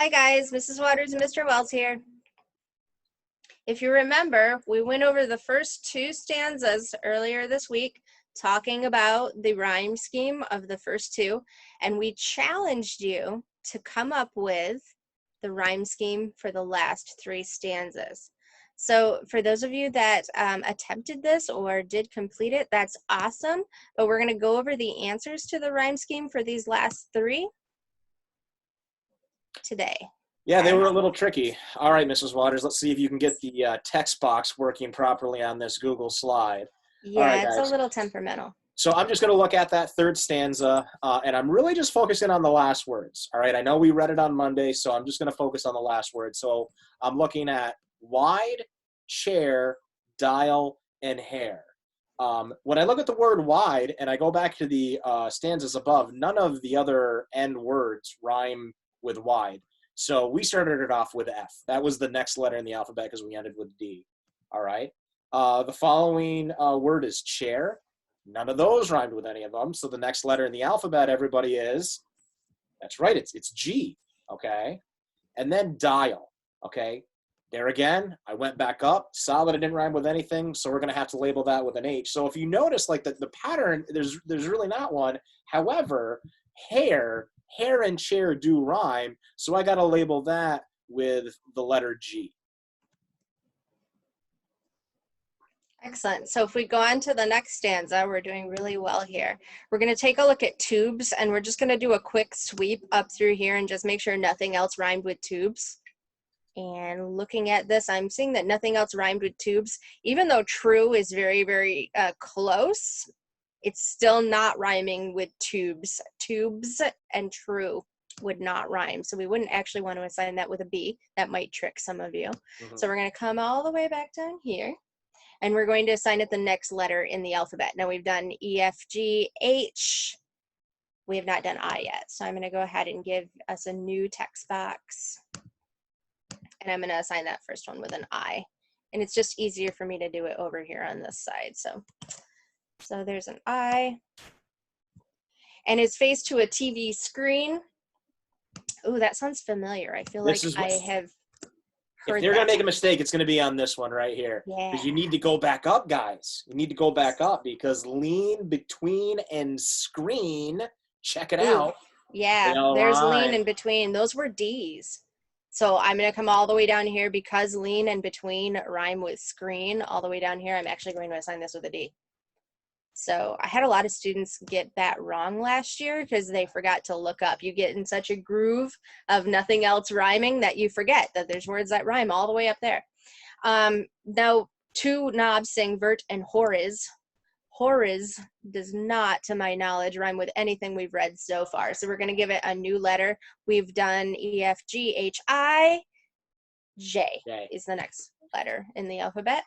Hi guys, Mrs. Waters and Mr. Wells here. If you remember, we went over the first two stanzas earlier this week, talking about the rhyme scheme of the first two, and we challenged you to come up with the rhyme scheme for the last three stanzas. So for those of you that attempted this or did complete it, that's awesome, but we're going to go over the answers to the rhyme scheme for these last three today. Yeah, they were a little tricky. All right, Mrs. Waters, let's see if you can get the text box working properly on this Google slide. All right, Yeah, it's a guys. little temperamental. So I'm just going to look at that third stanza, and I'm really just focusing on the last words. All right, I know we read it on Monday, so I'm just going to focus on the last word. So I'm looking at wide, chair, dial, and hair. When I look at the word wide, and I go back to the stanzas above, none of the other end words rhyme with wide. So we started it off with F. That was the next letter in the alphabet because we ended with D. All right. The following word is chair. None of those rhymed with any of them. So the next letter in the alphabet, everybody, is, that's right, it's G. Okay. And then dial. Okay. There again, I went back up, saw that it didn't rhyme with anything, so we're going to have to label that with an H. So if you notice, like the pattern, there's really not one. However, hair and chair do rhyme, so I got to label that with the letter G. Excellent. So if we go on to the next stanza, we're doing really well here. We're going to take a look at tubes, and we're just going to do a quick sweep up through here and just make sure nothing else rhymed with tubes. And looking at this, I'm seeing that nothing else rhymed with tubes. Even though true is very, very close, it's still not rhyming with tubes. Tubes and true would not rhyme. So we wouldn't actually want to assign that with a B. That might trick some of you. Mm-hmm. So we're going to come all the way back down here, and we're going to assign it the next letter in the alphabet. Now we've done E, F, G, H. We have not done I yet. So I'm going to go ahead and give us a new text box. And I'm going to assign that first one with an I. And it's just easier for me to do it over here on this side. So there's an I. And it's faced to a TV screen. Oh, that sounds familiar. I feel like I have heard if they're going that. to make a mistake, it's going to be on this one right here. Yeah. Because you need to go back up, guys. You need to go back up because lean, between, and screen, check it out. Yeah, there's lean in between. Those were D's. So I'm going to come all the way down here because lean and between rhyme with screen. All the way down here, I'm actually going to assign this with a D. So I had a lot of students get that wrong last year because they forgot to look up. You get in such a groove of nothing else rhyming that you forget that there's words that rhyme all the way up there. Now, two knobs sing vert and horiz. Horiz does not, to my knowledge, rhyme with anything we've read so far. So we're going to give it a new letter. We've done E, F, G, H, I. J is the next letter in the alphabet.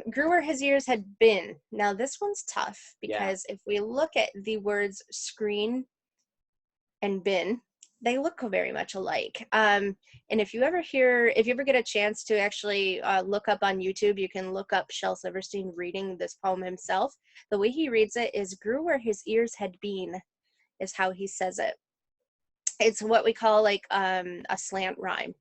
Grew where his ears had been. Now this one's tough because if we look at the words screen and bin, they look very much alike. And if you ever get a chance to actually look up on YouTube, you can look up Shel Silverstein reading this poem himself. The way he reads it is grew where his ears had been, is how he says it. It's what we call like a slant rhyme.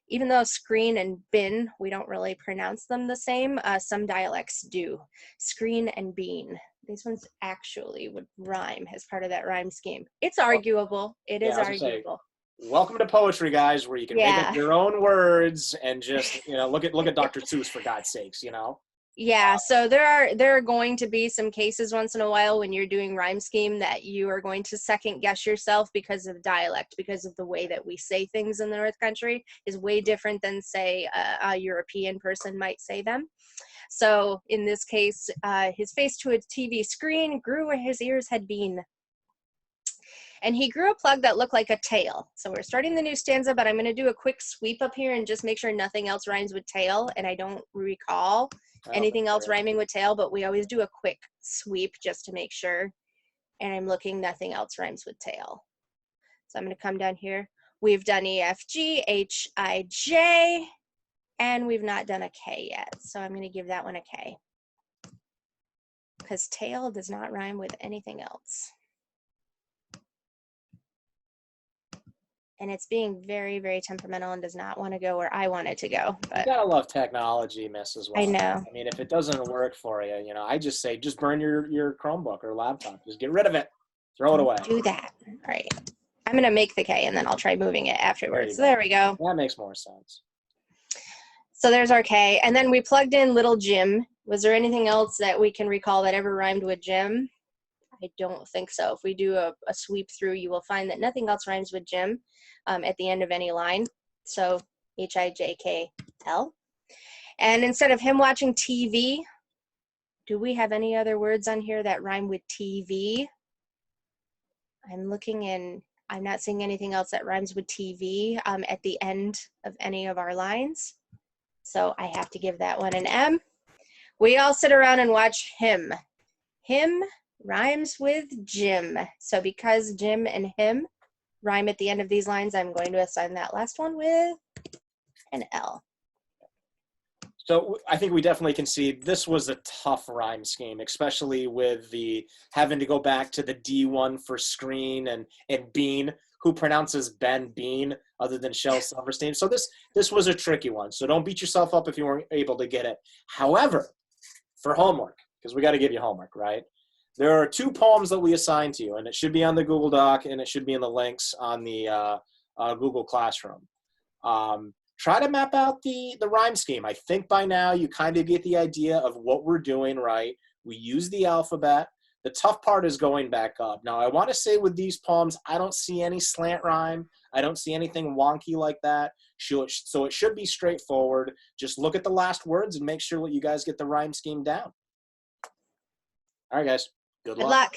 Even though screen and bin, we don't really pronounce them the same, some dialects do. Screen and bean. These ones actually would rhyme as part of that rhyme scheme. It's arguable. It is arguable. Welcome to poetry, guys, where you can make up your own words and just, look at Dr. Seuss, for God's sakes, Yeah, so there are going to be some cases once in a while when you're doing rhyme scheme that you are going to second guess yourself because of dialect, because of the way that we say things in the North Country is way different than, say, a European person might say them. So in this case, his face to a TV screen grew where his ears had been. And he grew a plug that looked like a tail. So we're starting the new stanza, but I'm going to do a quick sweep up here and just make sure nothing else rhymes with tail. And I don't recall anything else rhyming with tail, but we always do a quick sweep just to make sure. And I'm looking, nothing else rhymes with tail. So I'm going to come down here. We've done E, F, G, H, I, J, and we've not done a K yet. So I'm going to give that one a K, because tail does not rhyme with anything else. and it's being very, very temperamental and does not want to go where I want it to go. You But gotta love technology, Miss, as well. I know. I mean, if it doesn't work for you, you know, I just say just burn your Chromebook or laptop. Just get rid of it. Throw it away. Do that. All right. I'm going to make the K, and then I'll try moving it afterwards. So there we go. That makes more sense. So there's our K. And then we plugged in Little Jim. Was there anything else that we can recall that ever rhymed with Jim? I don't think so. If we do a sweep through, you will find that nothing else rhymes with Jim at the end of any line. So H-I-J-K-L. And instead of him watching TV, do we have any other words on here that rhyme with TV? I'm looking and I'm not seeing anything else that rhymes with TV at the end of any of our lines. So I have to give that one an M. We all sit around and watch him. Him rhymes with Jim. So because Jim and him rhyme at the end of these lines, I'm going to assign that last one with an L. So I think we definitely can see this was a tough rhyme scheme, especially with the having to go back to the D1 for screen and Bean, who pronounces Ben Bean other than Shel Silverstein. So this was a tricky one. So don't beat yourself up if you weren't able to get it. However, for homework, because we got to give you homework, right? There are 2 poems that we assign to you, and it should be on the Google Doc, and it should be in the links on the Google Classroom. Try to map out the rhyme scheme. I think by now you kind of get the idea of what we're doing, right? We use the alphabet. The tough part is going back up. Now, I want to say with these poems, I don't see any slant rhyme. I don't see anything wonky like that. So it should be straightforward. Just look at the last words and make sure that you guys get the rhyme scheme down. All right, guys. Good luck.